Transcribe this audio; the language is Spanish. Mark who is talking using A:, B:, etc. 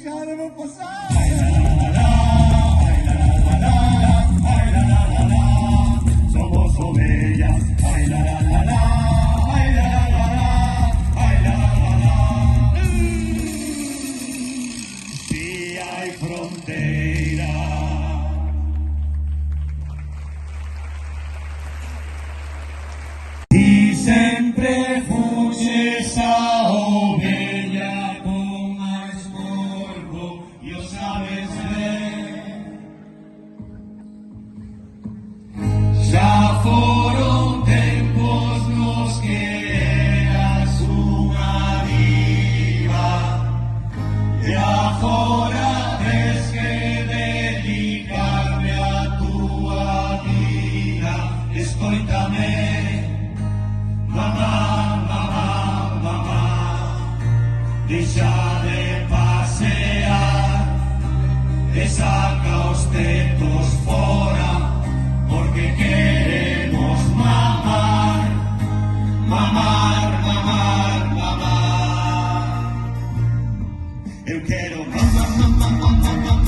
A: queremos pasar.
B: Somos ovejas, ay la la la la, ay la la la la, ay la la la la. Si hay frontera. Y sempre fuches a oveja con máis morbo, e o sabes ben. Xa foron tempos nos que eras unha diva, e agora tes que dedicarme a túa vida. Escoítame, mamá, mamá, mamá, deixa de pasear e saca os tetos fora, porque queremos mamar, mamar, mamar, mamar. Eu quero mamar, mamar, mamar, mamar.